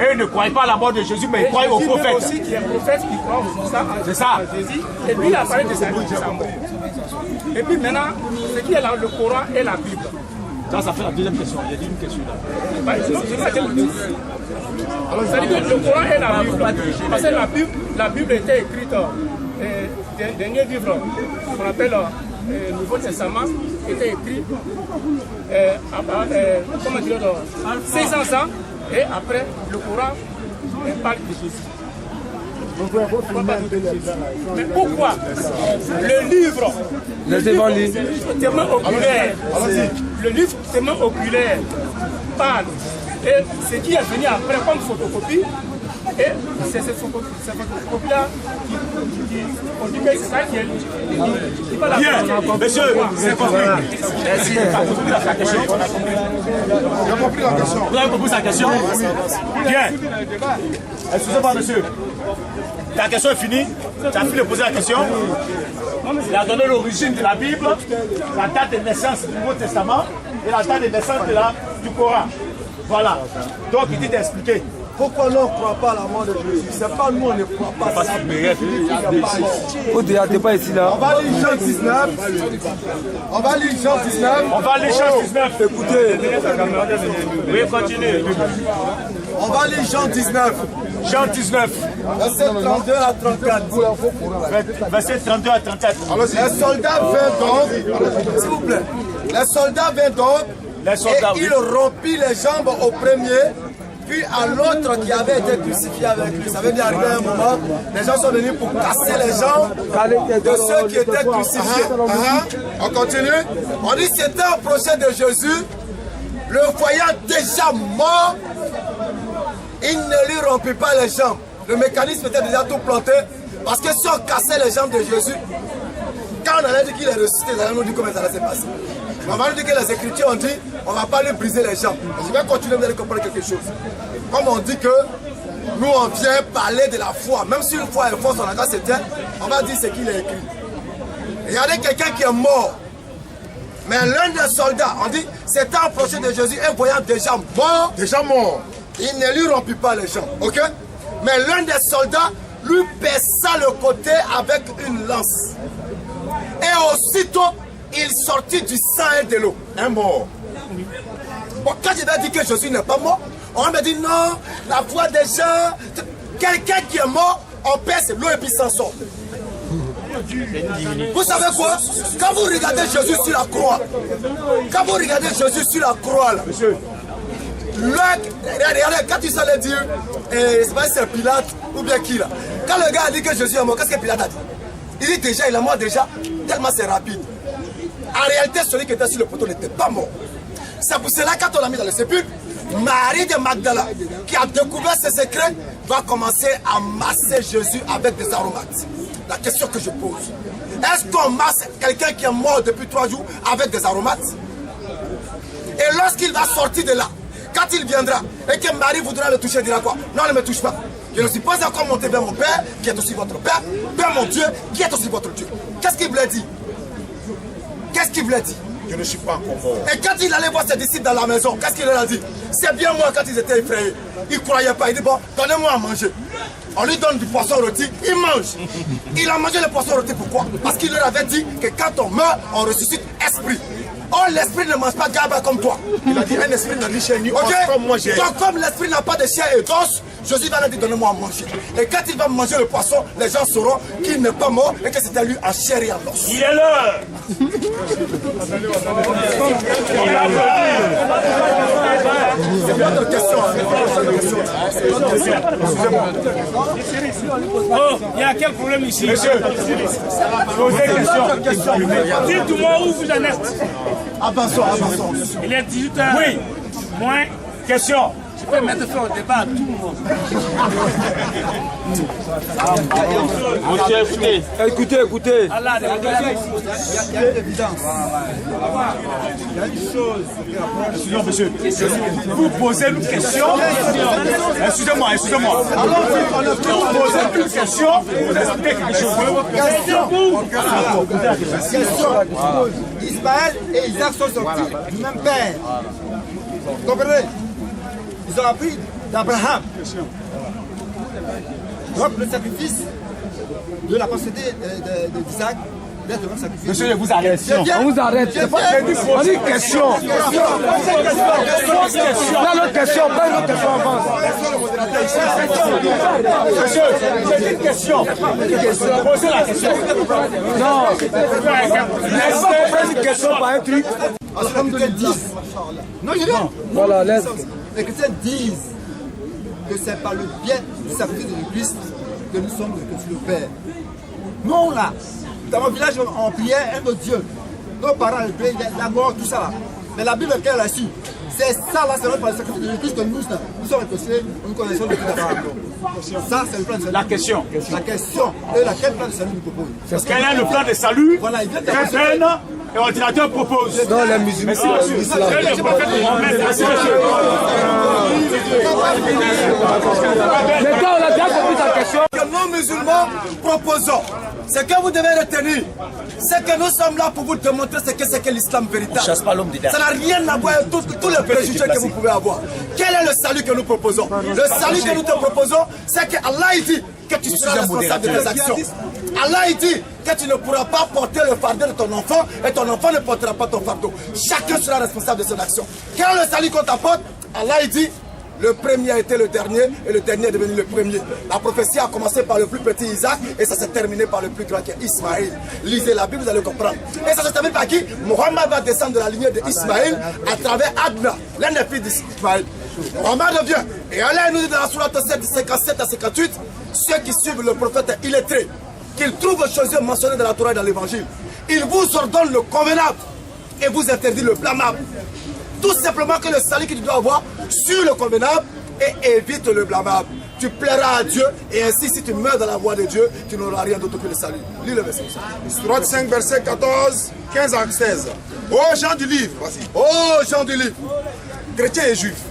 et ils ne croient pas à la mort de Jésus, mais ils croient aux prophètes. Aussi qu'il y a des prophètes qui croient c'est ça. Jésus, et lui il a parlé de sa mort. Et puis maintenant, ce qui est là, le Coran et la Bible. Ça fait la deuxième question. Il y a dit une question là. C'est-à-dire que le Coran et la Bible, parce que la Bible était écrite, le dernier livre qu'on appelle le Nouveau Testament, était écrit comment dire, 600 ans, et après le Coran parle de Jésus. Mais pourquoi le livre témoin oculaire, le livre témoin oculaire parle et ce qui est venu après comme photocopie, et c'est cette photocopie-là on dit que c'est ça qui est pas la monsieur, c'est compris. Merci. J'ai compris la question. Vous avez compris sa question? Bien. Excusez-moi, monsieur. Ta question est finie. Tu as fini de poser la question. Il a donné l'origine de la Bible, la date de naissance du Nouveau Testament et la date de naissance du Coran. Voilà. Donc il dit d'expliquer. Pourquoi nous ne croit pas à la mort de Jésus? C'est pas nous, on ne croit pas. Parce qu'il mérite. Vous n'êtes pas ici là. On va lire Jean 19. On va lire Jean 19. On va lire Jean 19. Écoutez. Oui, continuez. On va lire Jean 19. Jean 19. Verset 32 à 34. Verset 32 à 34. Les soldats vinrent donc. S'il vous plaît. Les soldats vinrent donc. Et il rompit les jambes au premier. Puis à l'autre qui avait été crucifié avec lui. Ça veut dire arrivé un moment, les gens sont venus pour casser les jambes de ceux qui étaient crucifiés. On continue. On dit que c'était un procès de Jésus. Le voyant déjà mort, il ne lui rompit pas les jambes. Le mécanisme était déjà tout planté. Parce que si on cassait les jambes de Jésus, quand on allait dire qu'il est ressuscité, on allait nous dire comment ça allait se passer. On va nous dire que les Écritures ont dit, on ne va pas lui briser les jambes. Je vais continuer, vous allez comprendre quelque chose. Comme on dit que nous on vient parler de la foi, même si une foi est fausse, on a qu'à se taire, on va dire ce qu'il est écrit. Regardez quelqu'un qui est mort. Mais l'un des soldats, on dit, c'était approché de Jésus et voyant déjà mort, il ne lui rompit pas les jambes, ok? Mais l'un des soldats lui perça le côté avec une lance. Et aussitôt, il sortit du sang et de l'eau. Un mort. Bon, quand je vais dire que Jésus n'est pas mort, on me dit non, la foi des gens, quelqu'un qui est mort, on perce l'eau et puis s'en sort. Vous savez quoi? Quand vous regardez Jésus sur la croix, là, regardez, quand tu allais dire, c'est pas c'est Pilate ou bien qui là. Quand le gars a dit que Jésus est mort, qu'est-ce que Pilate a dit? Il dit déjà, il est mort déjà, tellement c'est rapide. En réalité, celui qui était sur le poteau n'était pas mort. C'est pour cela, quand on l'a mis dans le sépulcre, Marie de Magdala, qui a découvert ses secrets, va commencer à masser Jésus avec des aromates. La question que je pose, est-ce qu'on masse quelqu'un qui est mort depuis 3 jours avec des aromates? Et lorsqu'il va sortir de là, quand il viendra et que Marie voudra le toucher, il dira quoi? Non, ne me touche pas. Je ne suis pas encore monté vers mon Père, qui est aussi votre Père, vers mon Dieu, qui est aussi votre Dieu. Qu'est-ce qu'il voulait dire? Qu'est-ce qu'il voulait dire? Je ne suis pas encore mort. Et quand il allait voir ses disciples dans la maison, qu'est-ce qu'il leur a dit? C'est bien moi quand ils étaient effrayés. Ils ne croyaient pas. Il dit bon, donnez-moi à manger. On lui donne du poisson rôti, il mange. Il a mangé le poisson rôti, pourquoi? Parce qu'il leur avait dit que quand on meurt, on ressuscite esprit. Oh, l'esprit ne mange pas gaba comme toi. Il a dit un esprit n'a ni chair ni os comme moi j'ai. Donc comme l'esprit n'a pas de chair et d'os, Jésus va leur dire donnez-moi à manger. Et quand il va manger le poisson, les gens sauront qu'il n'est pas mort et que c'était lui en chair et en os. Il est l'heure. C'est pas de question. Oh, il y a quel problème ici? Monsieur, posez une question. Dites-moi où vous en êtes. Avançons. Il est 18h. Oui. Moins. Question. Je peux mettre fin au débat à tout le monde. Monsieur, écoutez. Allah, Il y a une évidence. Il y a une chose. Non, monsieur. Vous posez une question. Excusez-moi. Vous posez une question. Vous expliquez quelque chose. Question. Ismaël et Isaac sont sortis du même père. Vous comprenez? Ils ont appris d'Abraham. Donc le sacrifice de la procédé d'Isaac d'être devant le sacrifice. Monsieur, vous arrêtez. On vous arrête. On dit question. Dans l'autre question, pas une autre question avance. Monsieur, c'est une question. Posez la question. Non. Laissez une question par un truc. Les chrétiens disent. Non, je dis. Voilà, laisse. Les chrétiens disent que c'est par le bien du sacrifice de Christ que nous sommes sur le Père. Nous, là, dans mon village, on priait un autre Dieu. Nos parents, ils priaient la mort, tout ça là. Mais la Bible qu'elle a su, c'est ça là, c'est par le sacrifice de Christ que nous sommes réconciliés, nous connaissons le Dieu d'Abraham. Ça, c'est le plan de salut. La question. La question est laquelle plan de salut nous propose? Quel est le plan de salut? Voilà, il vient de Et ordinateur propose. Non, les musulmans, l'islam. Maintenant, on a bien compris ta question. Que nous, musulmans, proposons. Ce que vous devez retenir, c'est que nous sommes là pour vous démontrer ce que c'est que l'islam véritable. Ça n'a rien à voir avec tous les préjugés que vous pouvez avoir. Quel est le salut que nous proposons? Le salut que nous te proposons, c'est que Allah dit que tu seras responsable de tes actions. Allah dit que tu ne pourras pas porter le fardeau de ton enfant et ton enfant ne portera pas ton fardeau. Chacun sera responsable de son action. Quel est le salut qu'on t'apporte? Allah dit le premier a été le dernier et le dernier est devenu le premier. La prophétie a commencé par le plus petit Isaac et ça s'est terminé par le plus grand qui est Ismaël. Lisez la Bible, vous allez comprendre. Et ça s'est terminé par qui? Mohammed va descendre de la lignée d'Ismaël à travers Adna, l'un des fils d'Ismaël. Mohammed vient. Et Allah nous dit dans la sourate 7, 57 à 58, ceux qui suivent le prophète illettré, qu'ils trouvent choses mentionnées dans la Torah et dans l'évangile, il vous ordonne le convenable et vous interdit le blâmable. Tout simplement que le salut que tu dois avoir sur le convenable et évite le blâmable. Tu plairas à Dieu et ainsi si tu meurs dans la voie de Dieu, tu n'auras rien d'autre que le salut. Lis le verset. Surat 5, verset 14, 15 à 16. Ô gens du livre, voici. Ô gens du livre, chrétiens et juifs,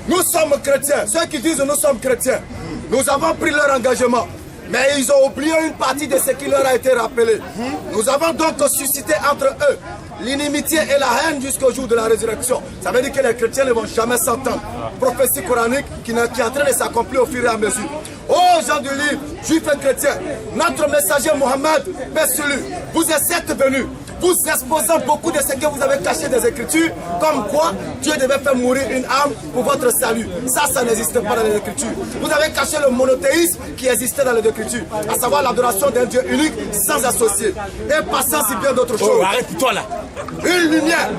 nous sommes chrétiens. Ceux qui disent nous sommes chrétiens, nous avons pris leur engagement. Mais ils ont oublié une partie de ce qui leur a été rappelé. Nous avons donc suscité entre eux l'inimitié et la haine jusqu'au jour de la résurrection. Ça veut dire que les chrétiens ne vont jamais s'entendre. Prophétie coranique qui est en train de s'accomplir au fur et à mesure. Ô gens du livre, juifs et chrétiens, notre messager Mohammed, paix sur lui, vous êtes certes venus, vous exposant beaucoup de ce que vous avez caché des Écritures, comme quoi Dieu devait faire mourir une âme pour votre salut. Ça n'existe pas dans les Écritures. Vous avez caché le monothéisme qui existait dans les Écritures, à savoir l'adoration d'un Dieu unique sans associé. Et passant si bien d'autres choses. Arrête-toi là. Une lumière,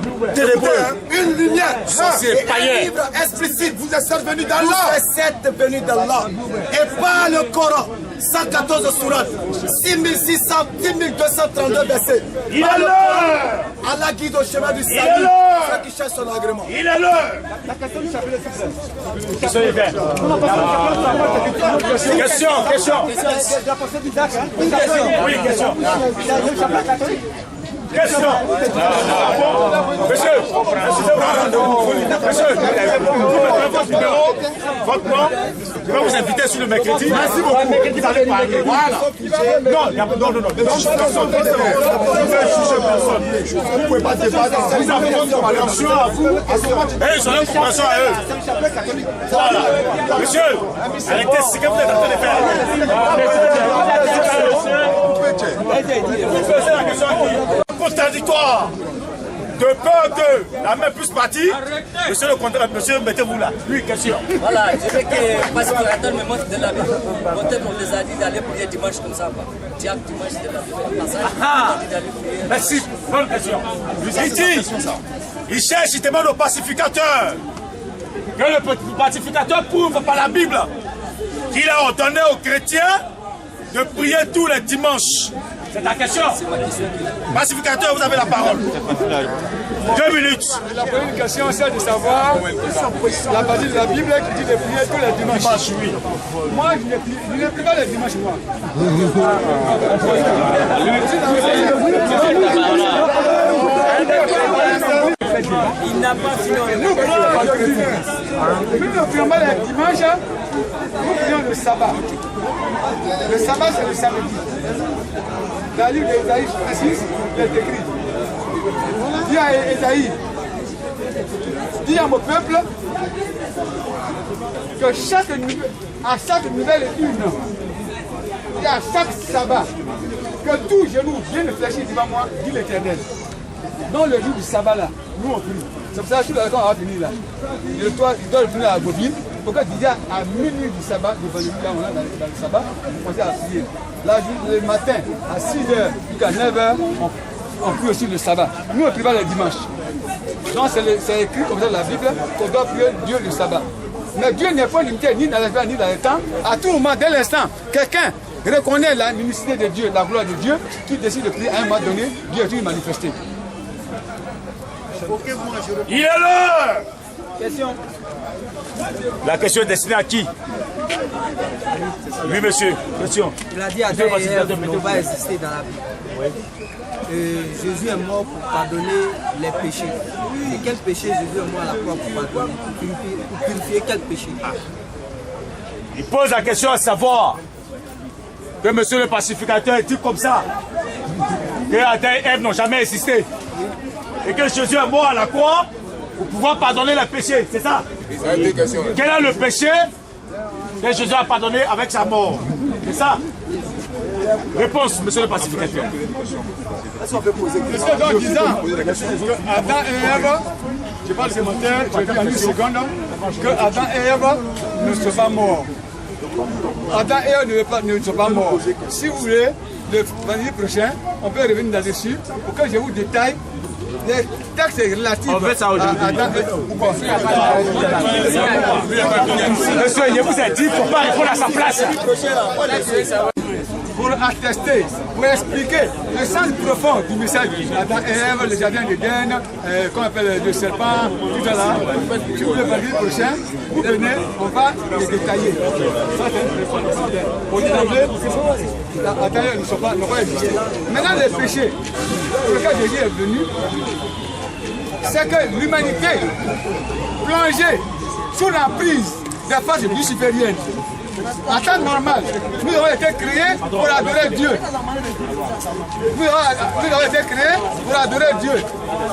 une lumière, et païen. un livre explicite. Vous êtes venus d'Allah. Vous êtes venus d'Allah. Et pas le Coran. 114 sourates, 6232 versets. Il est l'heure. Allah guide au chemin du salut. Ceux qui cherchent son agrément. Il est l'heure. Question. Oui, question. Question. Monsieur, votre nom, je vais vous inviter sur le mercredi. Merci beaucoup. Vous allez parler. Voilà. Non. Vous ne pouvez pas débattre. Vous avez une compréhension à vous. Ils ont une compréhension à eux. Voilà. Monsieur, arrêtez ce que vous êtes en train de faire. Vous posez la question à qui? Contradictoire. De peur que la main puisse partir, monsieur le contraire, monsieur, mettez-vous là. Lui, question. Voilà, je veux que pacificateur me montre de la Bible. On les a dit d'aller prier dimanche comme ça. Diable, dimanche de la Bible. Merci. Bonne question. Il dit, il cherche, il demande au pacificateur. Que le pacificateur prouve par la Bible qu'il a ordonné aux chrétiens de prier tous les dimanches. C'est ta question. Pacificateur, vous avez la parole. 2 minutes. La première question, c'est de savoir la partie de la Bible qui dit de prier tous les dimanches. Oui. Moi, je ne prie pas les dimanches, moi. Il n'a pas fini. Nous ne prions pas les dimanches, nous prions le sabbat. Le sabbat, c'est le samedi. Dans le livre d'Ésaïe 6, il est écrit. Dis à Ésaïe, dis à mon peuple que à chaque nouvelle lune et à chaque sabbat, que tout genou vienne fléchir devant moi, dit l'Éternel. Dans le jour du sabbat là, nous on prie. C'est pour ça que tout le temps on va venir là. Il doit venir à Bobine. Pourquoi déjà à minuit du sabbat, dans le sabbat, on commence à prier. Là, le matin, à 6h jusqu'à 9h, on prie aussi le sabbat. Nous, on prie pas le dimanche. Donc, c'est écrit comme ça dans la Bible qu'on doit prier Dieu le sabbat. Mais Dieu n'est pas limité ni dans l'espace ni dans le temps. À tout moment, dès l'instant, quelqu'un reconnaît la l'unicité de Dieu, la gloire de Dieu, qui décide de prier à un moment donné, Dieu est toujours manifesté. Il est l'heure. Question. La question est destinée à qui? Oui, monsieur. Question. Il a dit à Dieu ne va exister dans la Bible. Jésus est mort pour pardonner les péchés. Et quel péché Jésus est mort à la croix pour pardonner? Pour purifier quel péché? Il pose la question à savoir que monsieur le pacificateur dit comme ça que Adam et Ève n'ont jamais existé et que Jésus est mort à la croix pour pouvoir pardonner les péchés, c'est ça? Quel est le péché que Jésus a pardonné avec sa mort? C'est ça? Réponse, monsieur le pacificateur. C'est donc disant que Adam et Ève, je parle commentaire, je dis en une seconde, que Adam et Ève ne sont pas morts. Adam et Ève ne sont pas morts. Si vous voulez, le vendredi prochain, on peut revenir là-dessus pour que je vous détaille les textes relatifs à Adam et Monsieur, je vous ai dit, il ne faut pas répondre à sa place. pour attester, pour expliquer le sens profond du message Adam et Ève, le jardin d'Éden, qu'on appelle le serpent, tout ça là. Si vous le vendredi prochain, vous venez, on va les détailler. Ça, c'est Adam et Ève n'ont pas existé. Maintenant, le péché, pour lequel Jésus est venu, c'est que l'humanité, plongée sous l'emprise des forces lucifériennes, En temps normal, nous avons été créés pour adorer Dieu. Nous avons été créés pour adorer Dieu,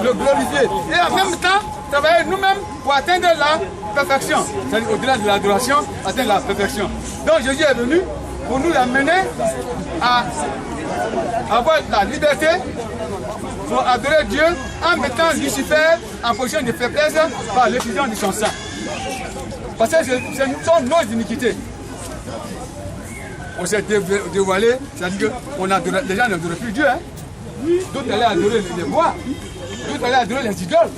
le glorifier. Et en même temps, travailler nous-mêmes pour atteindre la perfection. C'est-à-dire au-delà de l'adoration, atteindre la perfection. Donc Jésus est venu pour nous amener à avoir la liberté pour adorer Dieu en mettant Lucifer en position de faiblesse par l'effusion de son sang. Parce que ce sont nos iniquités. On s'est dévoilé, c'est-à-dire que les gens n'adoraient plus Dieu. Hein? D'autres allaient adorer les bois, d'autres allaient adorer les idoles,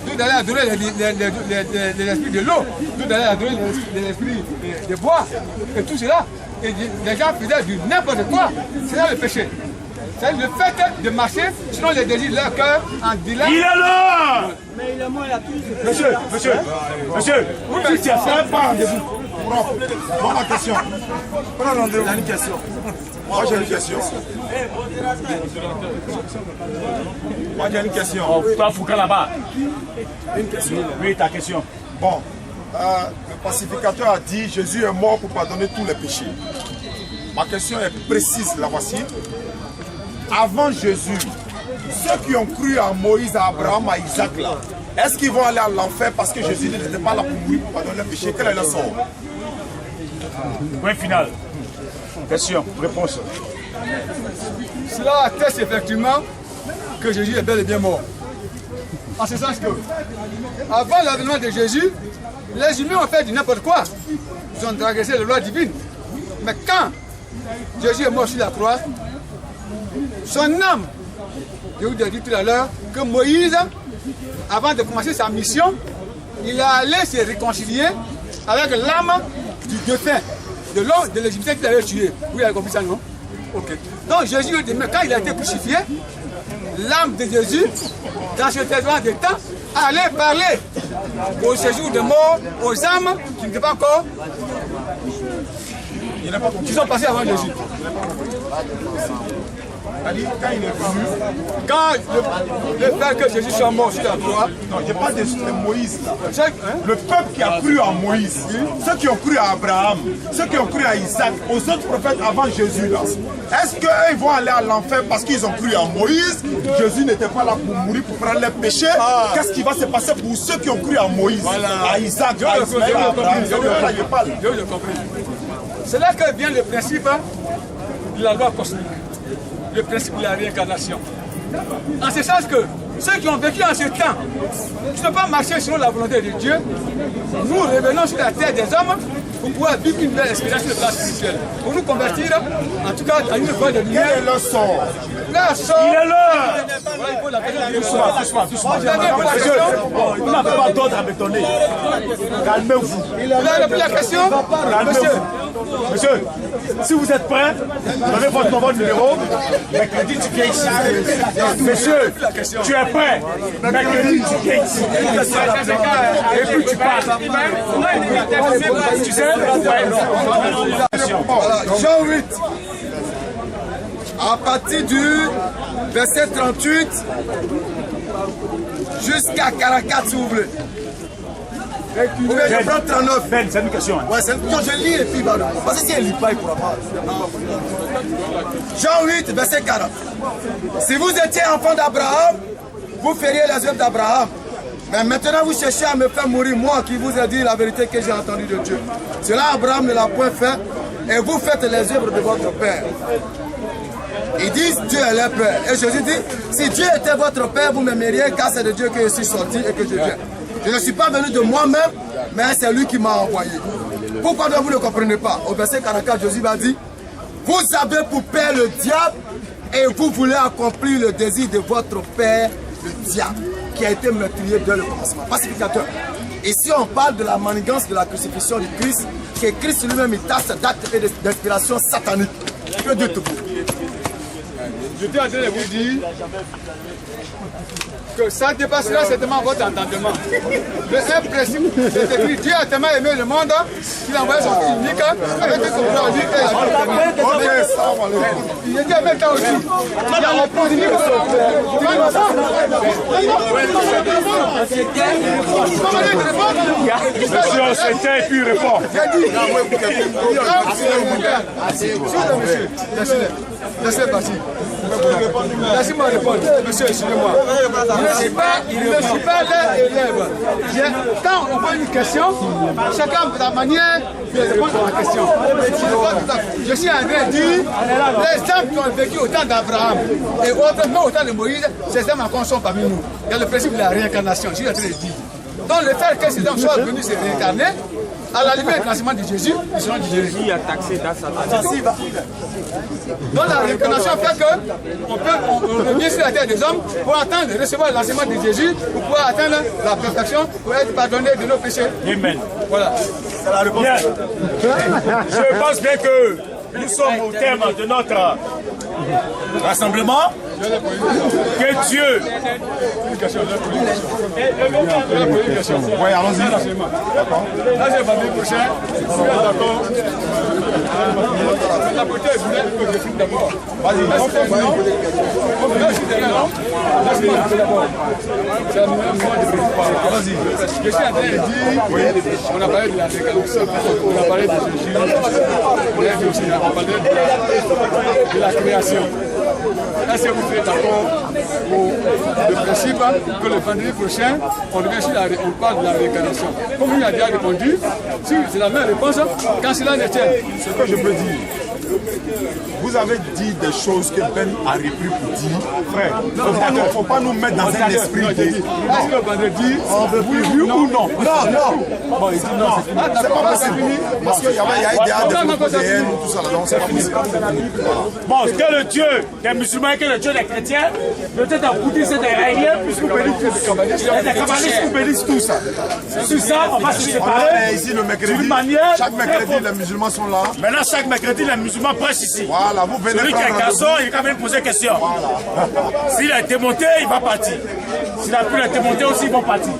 d'autres allaient adorer les esprits de l'eau, d'autres allaient adorer les esprits des bois, et tout cela. Et les gens faisaient du n'importe quoi. C'est ça le péché. C'est le fait de marcher selon les désirs de leur cœur en disant. Il est là! Mais il est mort, il a tout. Monsieur, si tu as fait un pas rendez-vous. Moi, ma question. Prends rendez-vous. Il y a une question. Moi, j'ai une question. Moi, j'ai une question. Oh, toi, Foucault là-bas. Une question. Oui, ta question. Bon, le pacificateur a dit Jésus est mort pour pardonner tous les péchés. Ma question est précise, la voici. Avant Jésus, ceux qui ont cru à Moïse, à Abraham, à Isaac, là, est-ce qu'ils vont aller à l'enfer parce que Jésus n'était pas là pour mourir pour pardonner les péchés? Quel est le sort? Point final. Question, réponse. Cela atteste effectivement que Jésus est bel et bien mort. En ce sens que, avant l'avènement de Jésus, les humains ont fait du n'importe quoi. Ils ont transgressé les lois divines. Mais quand Jésus est mort sur la croix, son âme, je vous ai dit tout à l'heure que Moïse, avant de commencer sa mission, il est allé se réconcilier avec l'âme du défunt, de l'homme de l'Égyptien qu'il avait tué. Vous avez compris ça, non? Ok. Donc Jésus, quand il a été crucifié, l'âme de Jésus, dans ce traitement de temps, allait parler au séjour de mort, aux âmes qui n'étaient pas encore, qui sont passées avant Jésus. Quand il est venu, quand le fait que Jésus soit mort sur la croix, non, je parle de Moïse là. Le peuple qui a cru en Moïse, ceux qui ont cru à Abraham, ceux qui ont cru à Isaac, aux autres prophètes avant Jésus là, est-ce qu'eux vont aller à l'enfer parce qu'ils ont cru en Moïse? Jésus n'était pas là pour mourir, pour prendre les péchés. Qu'est-ce qui va se passer pour ceux qui ont cru en Moïse, à Isaac, à Ismaël, à Abraham? Je compris. C'est là que vient le principe de la loi cosmique. Le principe de la réincarnation. En ce sens que ceux qui ont vécu en ce temps, qui ne sont pas marchés selon la volonté de Dieu, nous revenons sur la terre des hommes pour pouvoir vivre une belle expérience sur le plan spirituel. Pour nous convertir, en tout cas, à une voie de lumière. Quel est leur sort? Leur sort. Il est là! Doucement. Monsieur, vous n'avez pas d'ordre à me donner. Calmez-vous. Vous avez répondu la question? Monsieur, si vous êtes prêt, donnez votre nouveau numéro. Mercredi, tu viens ici. Monsieur, tu es prêt. Mercredi, tu viens ici. Et puis tu parles. Tu sais? Jean 8, à partir du verset 38 jusqu'à 44, s'il vous plaît. Ou bien je prends 39. Ben, c'est une question. Ouais, c'est une question. Je lis et puis, parce que si elle ne lit pas, il ne pourra pas. Jean 8, verset 40. Si vous étiez enfant d'Abraham, vous feriez les œuvres d'Abraham. Mais maintenant vous cherchez à me faire mourir, moi qui vous ai dit la vérité que j'ai entendue de Dieu. Cela Abraham ne l'a point fait, et vous faites les œuvres de votre père. Ils disent Dieu est leur père. Et Jésus dit, si Dieu était votre père, vous m'aimeriez, car c'est de Dieu que je suis sorti et que je viens. Je ne suis pas venu de moi-même, mais c'est lui qui m'a envoyé. Pourquoi donc vous ne comprenez pas? Au verset 44, Jésus va dire, vous avez pour père le diable, et vous voulez accomplir le désir de votre père, le diable, qui a été meurtrier dès le commencement. Pacificateur. Ici, on parle de la manigance de la crucifixion du Christ, que Christ lui-même est d'actes et d'inspiration satanique. Que dites-vous? j'étais en train de vous dire que ça dépassera certainement votre entendement. Mais un principe, c'est écrit, Dieu a tellement aimé le monde qu'il a envoyé son Fils unique avec un comprendre et la il était en même temps aussi. Il y a le positif. Monsieur, c'était et puis répond. Laissez partir. Laissez-moi répondre. Monsieur, excusez-moi. Je ne suis pas leur élève. Quand on pose une question, chacun a sa manière de répondre à la question. Je suis en train de dire, les hommes qui ont vécu au temps d'Abraham et autres, même au temps de Moïse, ces hommes encore sont parmi nous. Il y a le principe de la réincarnation, je suis en train de dire. Donc le fait que ces hommes soient venus se réincarner, à la limite du classement de Jésus, ils seront digérés. Qui a taxé dans sa Donc la réincarnation fait qu'on revient sur la terre des hommes pour attendre de recevoir l'enseignement de Jésus, pour pouvoir atteindre la perfection, pour être pardonné de nos péchés. Amen. Voilà. C'est la réponse. Bien. Je pense bien que nous sommes au terme de notre rassemblement. Que Dieu. Oui, allons-y. Là, c'est vendredi prochain. D'accord. La beauté est venue que je filme d'abord. Vas-y. Vas-y. Je suis en train de dire, on a parlé de la réincarnation, on a parlé de Jésus, on a parlé de la création. Est-ce que vous êtes d'accord pour le principe que le vendredi prochain, on parle de la réincarnation? Comme il a déjà répondu, si c'est la même réponse, quand cela ne tient. Ce que je peux dire, vous avez dit des choses que Ben a repris pour dire. Frère, il ne faut pas nous mettre dans un esprit de... Est-ce que le vendredi, on veut plus oui ou non? Non. Bon, il dit non, c'est pas possible. Parce qu'il y a des prophéties, tout ça, donc c'est pas possible. Bon, que le Dieu des musulmans, que le Dieu des chrétiens, peut-être un bouddhiste, c'est des aériens, puis vous bénissez des kabbalistes, vous bénissent tout ça. Sur ça, on va se séparer. Ici, le mercredi, chaque mercredi, les musulmans sont là. Maintenant, chaque mercredi, les musulmans prêchent ici. Voilà, vous venez. Celui qui est garçon, il est quand même poser question. Voilà. S'il a été monté, il va partir. S'il a pu être monté aussi, il va partir.